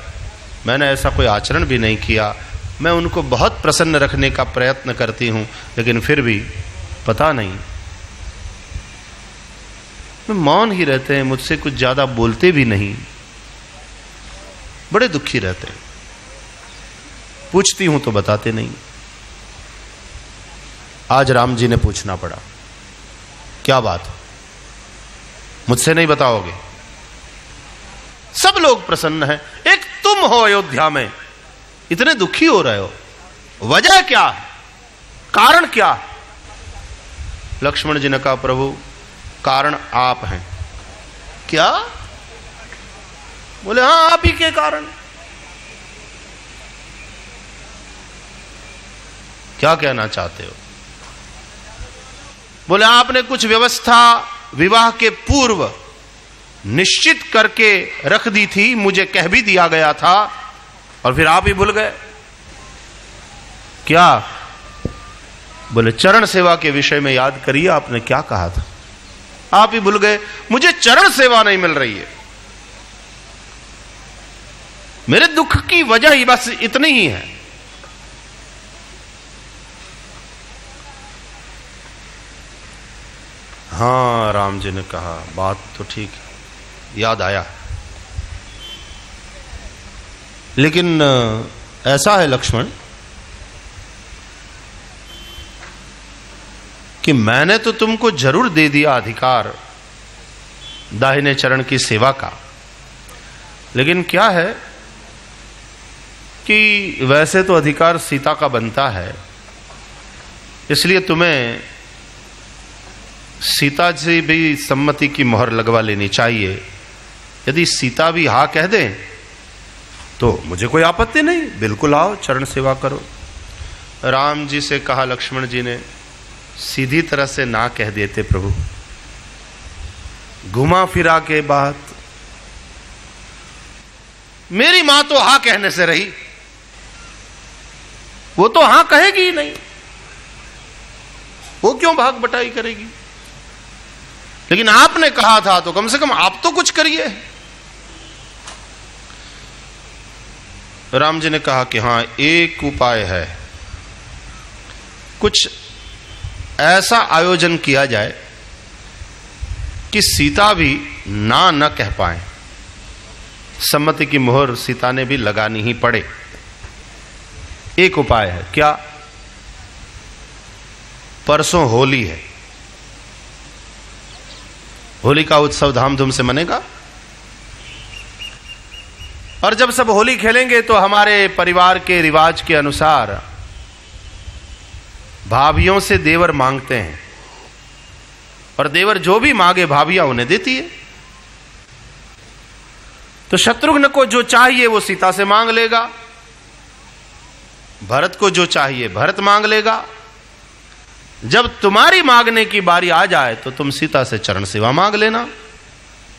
मैंने ऐसा कोई आचरण भी नहीं किया, मैं उनको बहुत प्रसन्न रखने का प्रयत्न करती हूं, लेकिन फिर भी पता नहीं, मैं मौन ही रहते हैं, मुझसे कुछ ज्यादा बोलते भी नहीं, बड़े दुखी रहते हैं, पूछती हूं तो बताते नहीं। आज राम जी ने पूछना पड़ा, क्या बात, मुझसे नहीं बताओगे? सब लोग प्रसन्न हैं, एक तुम हो अयोध्या में, इतने दुखी हो रहे हो, वजह क्या है, कारण क्या? लक्ष्मण जी ने कहा, प्रभु कारण आप हैं। क्या? बोले हां, आप ही के कारण। क्या कहना चाहते हो? बोले आपने कुछ व्यवस्था विवाह के पूर्व निश्चित करके रख दी थी, मुझे कह भी दिया गया था, और फिर आप ही भूल गए। क्या? बोले चरण सेवा के विषय में याद करिए, आपने क्या कहा था, आप ही भूल गए, मुझे चरण सेवा नहीं मिल रही है। मेरे दुख की वजह ही बस इतनी ही है। हाँ, राम जी ने कहा, बात तो ठीक है, याद आया, लेकिन ऐसा है लक्ष्मण कि मैंने तो तुमको जरूर दे दिया अधिकार, दाहिने चरण की सेवा का। लेकिन क्या है कि वैसे तो अधिकार सीता का बनता है, इसलिए तुम्हें सीता से भी सम्मति की मोहर लगवा लेनी चाहिए। यदि सीता भी हाँ कह दें तो मुझे कोई आपत्ति नहीं, बिल्कुल आओ चरण सेवा करो। राम जी से कहा लक्ष्मण जी ने, सीधी तरह से ना कह देते प्रभु, घुमा फिरा के बात। मेरी मां तो हाँ कहने से रही, वो तो हाँ कहेगी ही नहीं, वो क्यों भाग बटाई करेगी। लेकिन आपने कहा था तो कम से कम आप तो कुछ करिए। राम जी ने कहा कि हाँ एक उपाय है, कुछ ऐसा आयोजन किया जाए कि सीता भी ना न कह पाए, सम्मति की मोहर सीता ने भी लगानी ही पड़े। एक उपाय है, क्या? परसों होली है, होली का उत्सव धामधूम से मनेगा, और जब सब होली खेलेंगे तो हमारे परिवार के रिवाज के अनुसार भाभियों से देवर मांगते हैं, और देवर जो भी मांगे भाभियां उन्हें देती है। तो शत्रुघ्न को जो चाहिए वो सीता से मांग लेगा, भरत को जो चाहिए भरत मांग लेगा। जब तुम्हारी मांगने की बारी आ जाए तो तुम सीता से चरण सेवा मांग लेना।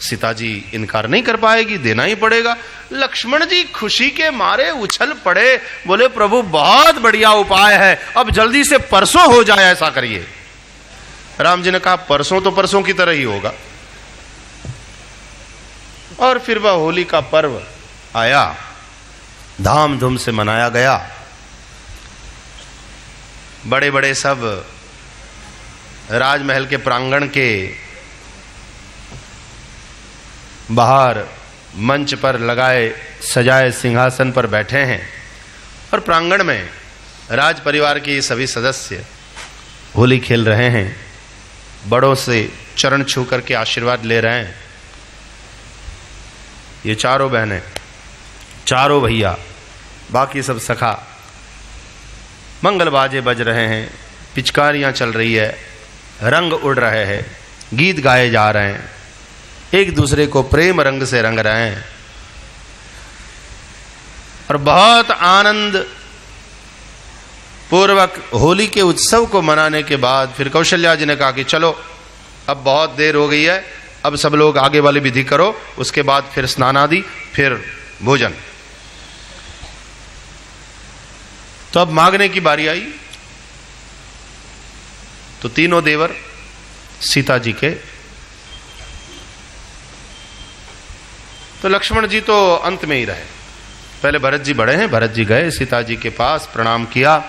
सीता जी इनकार नहीं कर पाएगी, देना ही पड़ेगा। लक्ष्मण जी खुशी के मारे उछल पड़े, बोले प्रभु बहुत बढ़िया उपाय है, अब जल्दी से परसों हो जाए ऐसा करिए। राम जी ने कहा परसों तो परसों की तरह ही होगा। और फिर वह होली का पर्व आया, धामधूम से मनाया गया। बड़े बड़े सब राजमहल के प्रांगण के बाहर मंच पर लगाए सजाए सिंहासन पर बैठे हैं, और प्रांगण में राज परिवार के सभी सदस्य होली खेल रहे हैं, बड़ों से चरण छू करके आशीर्वाद ले रहे हैं। ये चारों बहनें, चारों भैया, बाकी सब सखा, मंगल बाजे बज रहे हैं, पिचकारियां चल रही है, रंग उड़ रहे हैं, गीत गाए जा रहे हैं, एक दूसरे को प्रेम रंग से रंग रहे हैं, और बहुत आनंद पूर्वक होली के उत्सव को मनाने के बाद फिर कौशल्या जी ने कहा कि चलो अब बहुत देर हो गई है, अब सब लोग आगे वाली विधि करो, उसके बाद फिर स्नान आदि, फिर भोजन। तो अब मांगने की बारी आई। तो तीनों देवर सीता जी के, तो लक्ष्मण जी तो अंत में ही रहे। पहले भरत जी बड़े हैं, भरत जी गए सीता जी के पास, प्रणाम किया।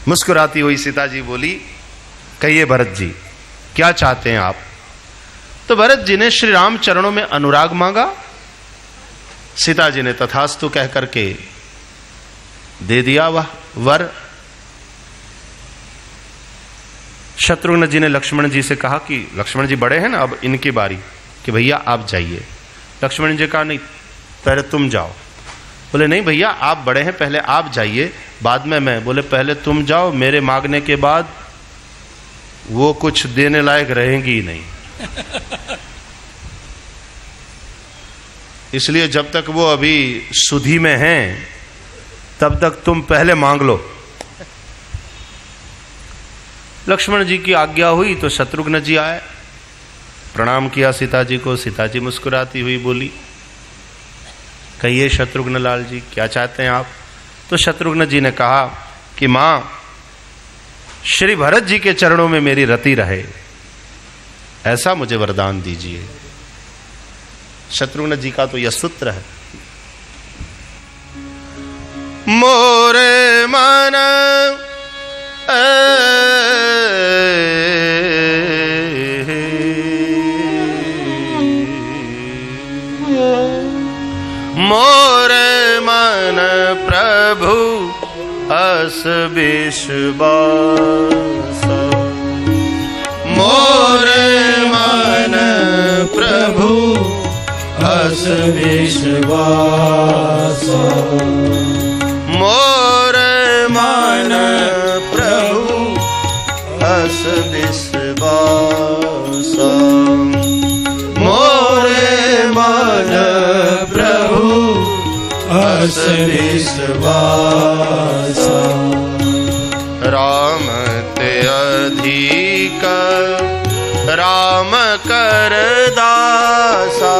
मुस्कुराती हुई सीता जी बोली, कहिए भरत जी क्या चाहते हैं आप? तो भरत जी ने श्री राम चरणों में अनुराग मांगा। सीता जी ने तथास्तु कह करके दे दिया वह वर। शत्रुघ्न जी ने लक्ष्मण जी से कहा कि लक्ष्मण जी बड़े हैं ना, अब इनकी बारी कि भैया आप जाइए। लक्ष्मण जी कहा नहीं पहले तुम जाओ। बोले नहीं भैया आप बड़े हैं, पहले आप जाइए बाद में मैं। बोले पहले तुम जाओ, मेरे मांगने के बाद वो कुछ देने लायक रहेंगी ही नहीं। इसलिए जब तक वो अभी सुधि में हैं तब तक तुम पहले मांग लो। लक्ष्मण जी की आज्ञा हुई तो शत्रुघ्न जी आए, प्रणाम किया सीता जी को। सीता जी मुस्कुराती हुई बोली, कहिए शत्रुघ्न लाल जी क्या चाहते हैं आप? तो शत्रुघ्न जी ने कहा कि मां श्री भरत जी के चरणों में मेरी रति रहे, ऐसा मुझे वरदान दीजिए। शत्रुघ्न जी का तो यह सूत्र है, मोरे मन मोरे मन प्रभु अस विश्वास, मोरे मन प्रभु अस विश्वास मोरे मन प्रभु अस विश्वास मोरे मन प्रभु अस विश्वास राम ते अधिक राम कर दासा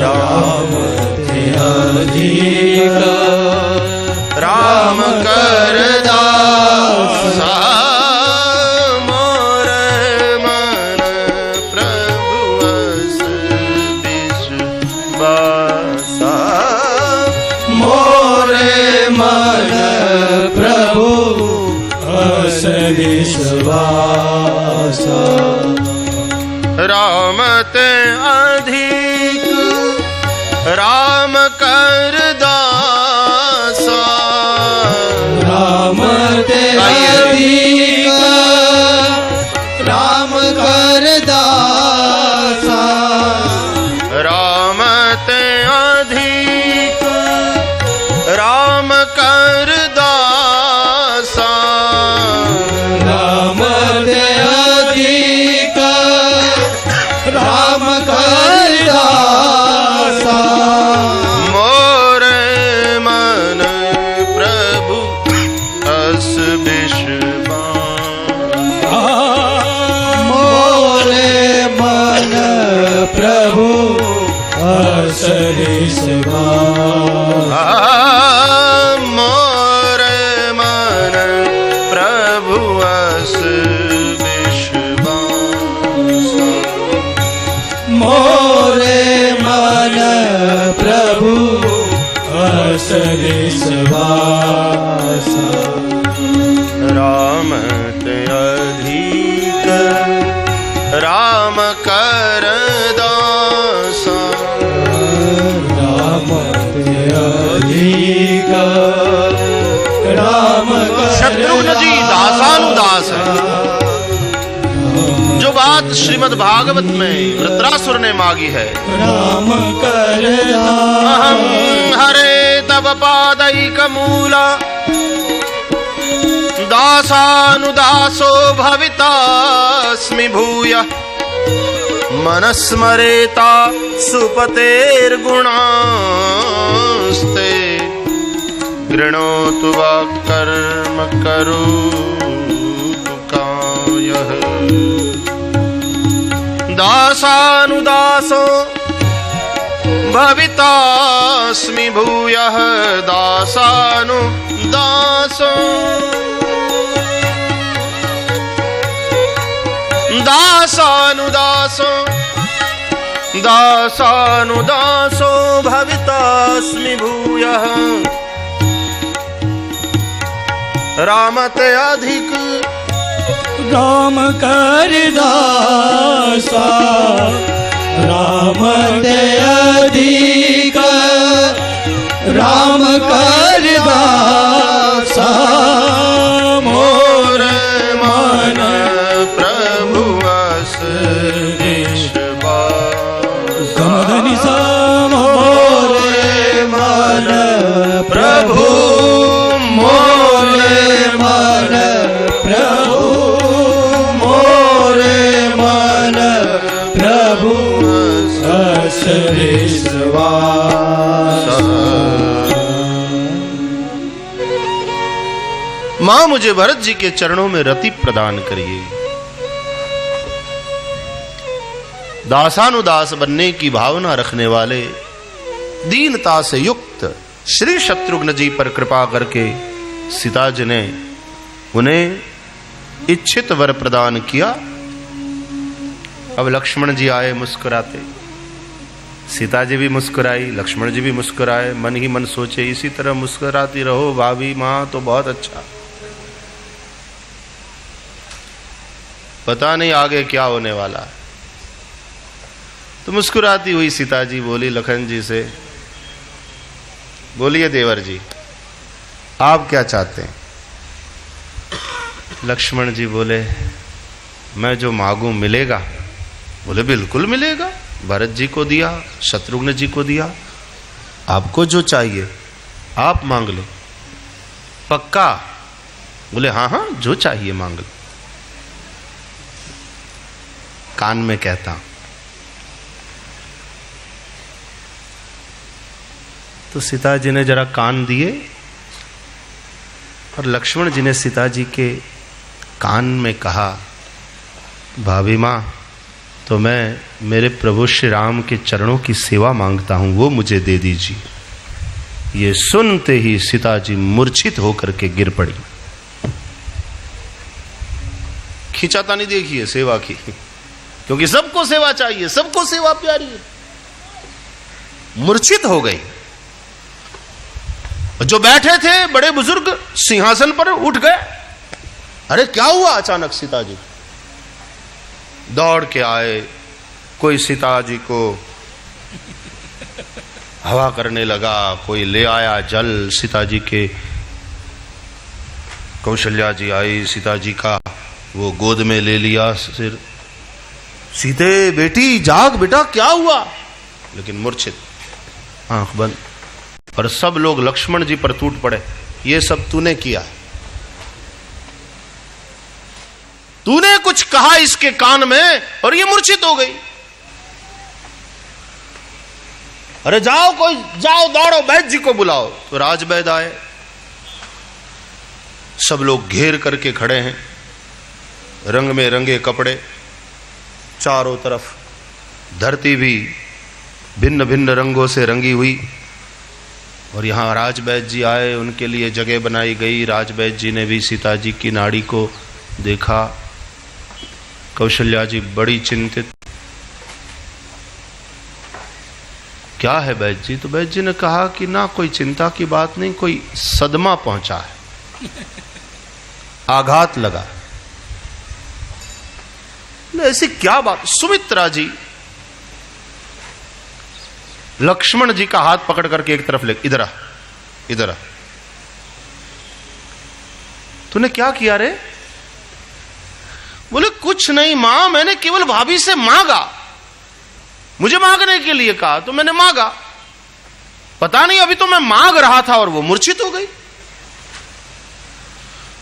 राम ते अधिक राम कर दासा मोरे मन प्रभु अस विश्वासा मोरे मन प्रभु अस विश्वास राम ते अधिक राम कर दासा राम ते अधिक राम कर दासा राम ते अधिक राम कर दासा राम ते अधिक राम कर दासा मोरे मन प्रभु अस विश्वास मोरे मन प्रभु अस विश्वास मोरे मन प्रभु अस विश्वास मोरे मन प्रभु अस विश्वास राम ते अधिक राम कर दासा राम ते अधिक राम कर शत्रुघ्न जी दासानुदास है। जो बात श्रीमद् भागवत में वृत्रासुर ने मांगी है, राम कर अहं हरे तव पादैक मूला दासानुदासो भवितास्मि भूयः मनस्मरेता सुपतेर्गुणास्ते गृणोतु वा कर्म करोतु कायः दासानुदासो भवितास्मि भूयः दासानुदासो दासानुदासो दासानुदासो भवितास्मि भूयः राम ते अधिक राम कर दासा राम ते अधिक राम कर दासा मोरे मन प्रभु अस विश्वास गमधनि सा मोरे मन प्रभु मोरे मन प्रभु मोरे मन प्रभु अस विश्वास मां मुझे भरत जी के चरणों में रति प्रदान करिए। दासानुदास बनने की भावना रखने वाले दीनता से युक्त श्री शत्रुघ्न जी पर कृपा करके सीता जी ने उन्हें इच्छित वर प्रदान किया। अब लक्ष्मण जी आए मुस्कुराते, सीता जी भी मुस्कुराई, लक्ष्मण जी भी मुस्कुराए। मन ही मन सोचे इसी तरह मुस्कुराती रहो भाभी माँ तो बहुत अच्छा, पता नहीं आगे क्या होने वाला है। तो मुस्कुराती हुई सीता जी बोली लखन जी से, बोलिए देवर जी आप क्या चाहते हैं। लक्ष्मण जी बोले मैं जो मांगू मिलेगा? बोले बिल्कुल मिलेगा। भरत जी को दिया, शत्रुघ्न जी को दिया, आपको जो चाहिए आप मांग लो। पक्का? बोले हाँ हाँ, जो चाहिए मांग लो। कान में कहता हूं। तो सीता जी ने जरा कान दिए और लक्ष्मण जी ने सीता जी के कान में कहा, भाभी माँ, तो मैं मेरे प्रभु श्री राम के चरणों की सेवा मांगता हूं, वो मुझे दे दीजिए। ये सुनते ही सीता जी मूर्छित होकर के गिर पड़ी। खिंचातानी देखिए सेवा की, क्योंकि सबको सेवा चाहिए, सबको सेवा प्यारी है। मूर्छित हो गई। जो बैठे थे बड़े बुजुर्ग सिंहासन पर उठ गए। अरे क्या हुआ? अचानक सीता जी दौड़ के आए। कोई सीता जी को हवा करने लगा, कोई ले आया जल सीता जी के। कौशल्या जी आई, सीता जी का वो गोद में ले लिया सिर। सीते बेटी जाग बेटा, क्या हुआ? लेकिन मूर्छित, आंख बंद। और सब लोग लक्ष्मण जी पर टूट पड़े। ये सब तूने किया, तूने कुछ कहा इसके कान में और ये मूर्छित हो गई। अरे जाओ, कोई जाओ, दौड़ो, वैद्य जी को बुलाओ। तो राजवैद्य आए। सब लोग घेर करके खड़े हैं, रंग में रंगे कपड़े, चारों तरफ धरती भी भिन्न भिन्न रंगों से रंगी हुई। और यहाँ राजवैद्य जी आए, उनके लिए जगह बनाई गई। राजवैद्य जी ने भी सीता जी की नाड़ी को देखा। कौशल्या जी बड़ी चिंतित, क्या है वैद्य जी? तो वैद्य जी ने कहा कि ना कोई चिंता की बात नहीं, कोई सदमा पहुंचा है, आघात लगा। ऐसी क्या बात? सुमित्रा जी लक्ष्मण जी का हाथ पकड़ करके एक तरफ ले, इधर आ, इधर आ। तूने क्या किया रे? बोले कुछ नहीं मां, मैंने केवल भाभी से मांगा, मुझे मांगने के लिए कहा तो मैंने मांगा। पता नहीं अभी तो मैं मांग रहा था और वो मूर्छित हो गई।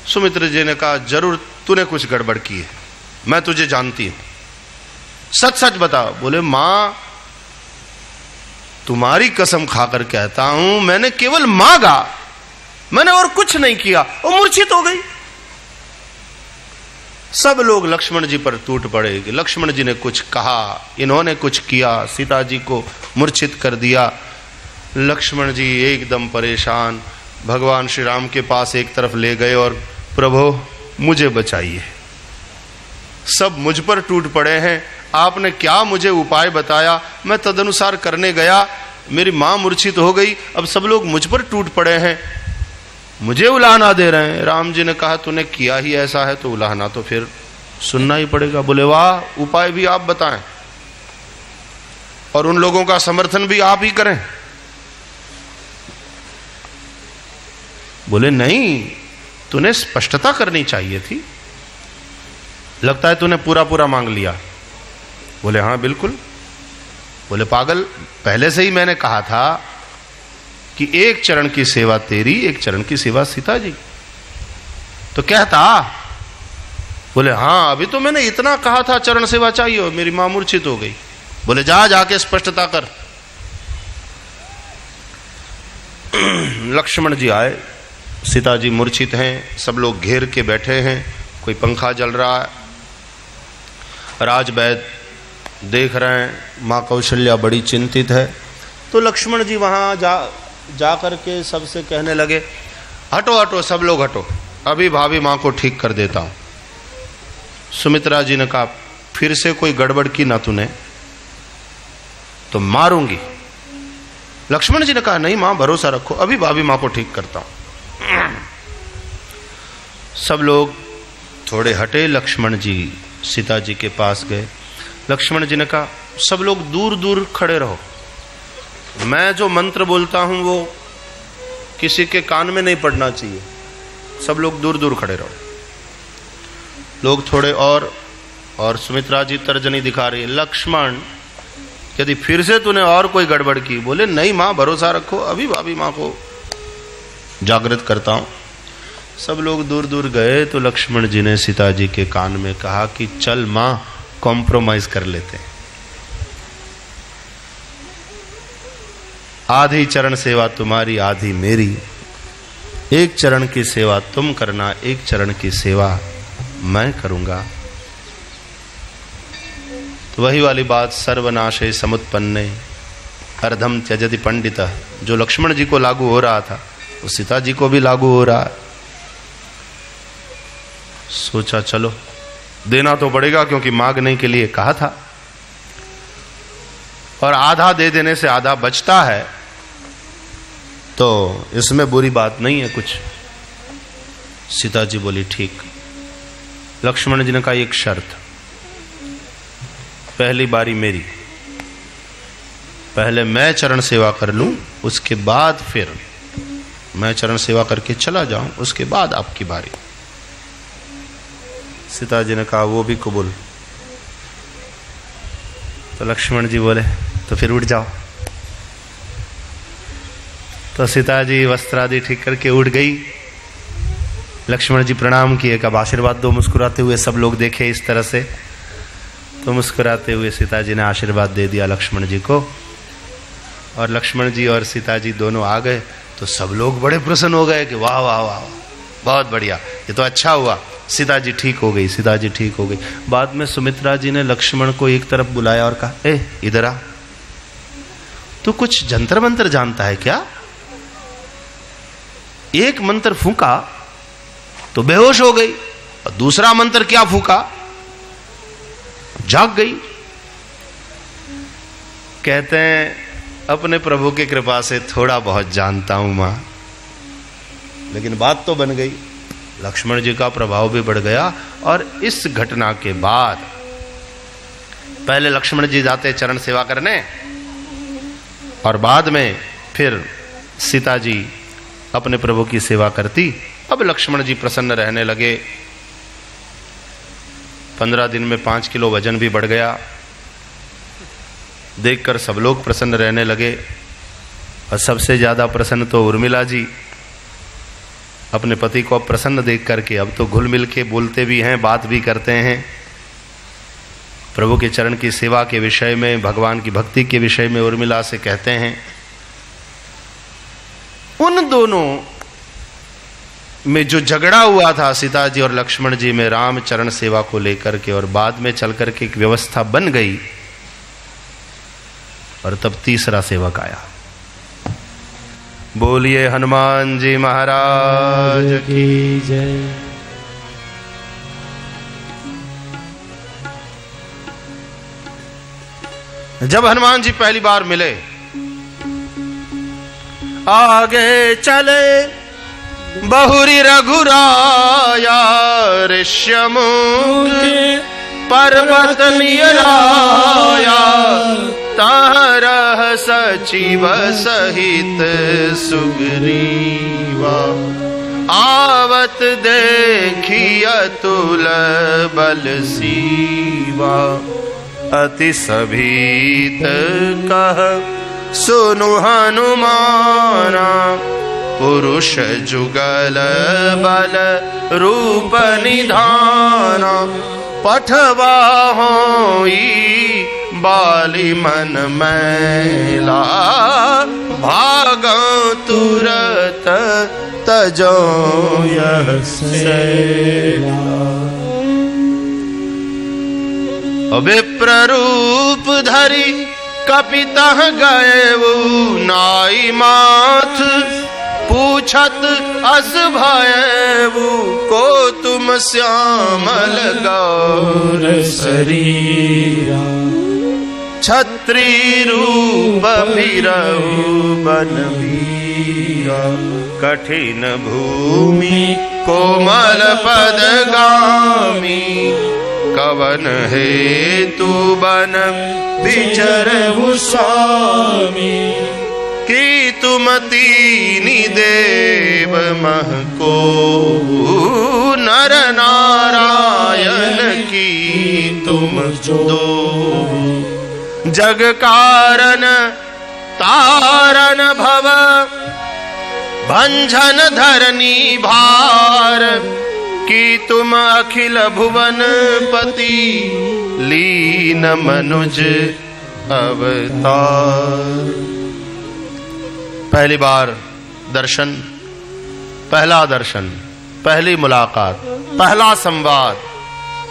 सुमित्रा जी ने कहा जरूर तूने कुछ गड़बड़ की है, मैं तुझे जानती हूं, सच सच बता। बोले मां, तुम्हारी कसम खाकर कहता हूं, मैंने केवल मांगा, मैंने और कुछ नहीं किया, वो मूर्छित हो गई। सब लोग लक्ष्मण जी पर टूट पड़े कि लक्ष्मण जी ने कुछ कहा, इन्होंने कुछ किया, सीता जी को मूर्छित कर दिया। लक्ष्मण जी एकदम परेशान भगवान श्री राम के पास एक तरफ ले गए और प्रभु मुझे बचाइए, सब मुझ पर टूट पड़े हैं, आपने क्या मुझे उपाय बताया, मैं तदनुसार करने गया, मेरी मां मूर्छित हो गई, अब सब लोग मुझ पर टूट पड़े हैं, मुझे उलाहना दे रहे हैं। राम जी ने कहा तूने किया ही ऐसा है तो उलाहना तो फिर सुनना ही पड़ेगा। बोले वाह, उपाय भी आप बताएं और उन लोगों का समर्थन भी आप ही करें। बोले नहीं, तूने स्पष्टता करनी चाहिए थी, लगता है तूने पूरा पूरा मांग लिया। बोले हाँ बिल्कुल। बोले पागल, पहले से ही मैंने कहा था कि एक चरण की सेवा तेरी, एक चरण की सेवा सीता जी, तो कहता। बोले हाँ, अभी तो मैंने इतना कहा था चरण सेवा चाहिए और मेरी मां मूर्छित हो गई। बोले जा जाके स्पष्टता कर। लक्ष्मण जी आए, सीता जी मूर्छित हैं, सब लोग घेर के बैठे हैं, कोई पंखा जल रहा है, राजवैद्य देख रहे हैं, माँ कौशल्या बड़ी चिंतित है। तो लक्ष्मण जी वहाँ जा करके सबसे कहने लगे हटो हटो, सब लोग हटो, अभी भाभी माँ को ठीक कर देता हूँ। सुमित्रा जी ने कहा फिर से कोई गड़बड़ की ना तूने तो मारूंगी। लक्ष्मण जी ने कहा नहीं माँ, भरोसा रखो, अभी भाभी माँ को ठीक करता हूँ। सब लोग थोड़े हटे, लक्ष्मण जी सीता जी के पास गए। लक्ष्मण जी ने कहा सब लोग दूर दूर खड़े रहो, मैं जो मंत्र बोलता हूं वो किसी के कान में नहीं पड़ना चाहिए, सब लोग दूर दूर खड़े रहो। लोग थोड़े और और सुमित्रा जी तर्जनी दिखा रही है, लक्ष्मण यदि फिर से तूने और कोई गड़बड़ की, बोले नहीं माँ भरोसा रखो, अभी भाभी माँ को जागृत करता हूं। सब लोग दूर दूर गए तो लक्ष्मण जी ने सीता जी के कान में कहा कि चल माँ कॉम्प्रोमाइज कर लेते हैं, आधी चरण सेवा तुम्हारी आधी मेरी, एक चरण की सेवा तुम करना, एक चरण की सेवा मैं करूंगा। तो वही वाली बात, सर्वनाशे समुत्पन्ने अर्धम त्यजति पंडितः, जो लक्ष्मण जी को लागू हो रहा था वो सीता जी को भी लागू हो रहा है। सोचा चलो देना तो पड़ेगा क्योंकि मांगने के लिए कहा था, और आधा दे देने से आधा बचता है, तो इसमें बुरी बात नहीं है कुछ। सीता जी बोली ठीक। लक्ष्मण जी ने कहा एक शर्त, पहली बारी मेरी, पहले मैं चरण सेवा कर लूं, उसके बाद फिर मैं चरण सेवा करके चला जाऊं, उसके बाद आपकी बारी। सीता जी ने कहा वो भी कबूल। तो लक्ष्मण जी बोले तो फिर उठ जाओ। तो सीता जी वस्त्रादि ठीक करके उठ गई। लक्ष्मण जी प्रणाम किए, कब आशीर्वाद दो, मुस्कुराते हुए सब लोग देखे इस तरह से, तो मुस्कुराते हुए सीता जी ने आशीर्वाद दे दिया लक्ष्मण जी को। और लक्ष्मण जी और सीता जी दोनों आ गए तो सब लोग बड़े प्रसन्न हो गए कि वाह वाह वाह बहुत बढ़िया, ये तो अच्छा हुआ, सीता जी ठीक हो गई, सीता जी ठीक हो गई। बाद में सुमित्रा जी ने लक्ष्मण को एक तरफ बुलाया और कहा, ए इधर आ, तू कुछ जंतर मंतर जानता है क्या? एक मंत्र फूंका तो बेहोश हो गई, और दूसरा मंत्र क्या फूंका, जाग गई। कहते हैं अपने प्रभु की कृपा से थोड़ा बहुत जानता हूं मां, लेकिन बात तो बन गई। लक्ष्मण जी का प्रभाव भी बढ़ गया। और इस घटना के बाद पहले लक्ष्मण जी जाते चरण सेवा करने, और बाद में फिर सीता जी अपने प्रभु की सेवा करती। अब लक्ष्मण जी प्रसन्न रहने लगे। 15 दिन में 5 किलो वजन भी बढ़ गया। देखकर सब लोग प्रसन्न रहने लगे, और सबसे ज्यादा प्रसन्न तो उर्मिला जी अपने पति को अब प्रसन्न देख करके। अब तो घुल मिल के बोलते भी हैं, बात भी करते हैं, प्रभु के चरण की सेवा के विषय में, भगवान की भक्ति के विषय में उर्मिला से कहते हैं। उन दोनों में जो झगड़ा हुआ था सीता जी और लक्ष्मण जी में राम चरण सेवा को लेकर के, और बाद में चल करके एक व्यवस्था बन गई, और तब तीसरा सेवक आया। बोलिए हनुमान जी महाराज की जय। जब हनुमान जी पहली बार मिले, आगे चले बहुरी रघुराया, ऋष्यमुख पर्वत नियराया, तारह सचिव सहित सुग्रीवा, आवत देखी अतुल बल सीवा, अति सभीत कह सुनु हनुमाना, पुरुष जुगल बल रूप निधाना, पठवा होई बाली मन मैला, भागो तुरत तजो यह सेला। विप्र रूप धरी कपितः गए नाई माथ, पूछत अस भयऊ को तुम श्यामल गौर शरीरा, छत्री रूप फिरऊ बन वीरा, कठिन भूमि कोमल पद गामी, कवन हेतु बन विचरहु स्वामी, कि तुम तीनी देव मह को, नर नारायण की तो जो जग कारण तारण भव भंजन धरनी भार कि तुम अखिल भुवन पति लीन मनुज अवतार। पहली बार दर्शन, पहला दर्शन, पहली मुलाकात, पहला संवाद,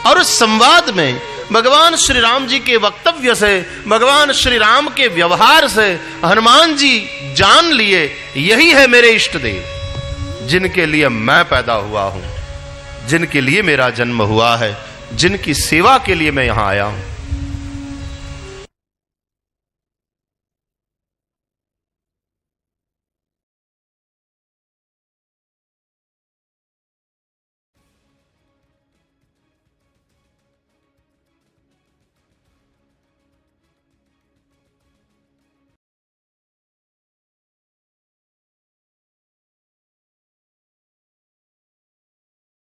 और उस संवाद में भगवान श्री राम जी के वक्तव्य से, भगवान श्री राम के व्यवहार से हनुमान जी जान लिए यही है मेरे इष्ट देव, जिनके लिए मैं पैदा हुआ हूं, जिनके लिए मेरा जन्म हुआ है, जिनकी सेवा के लिए मैं यहां आया हूं।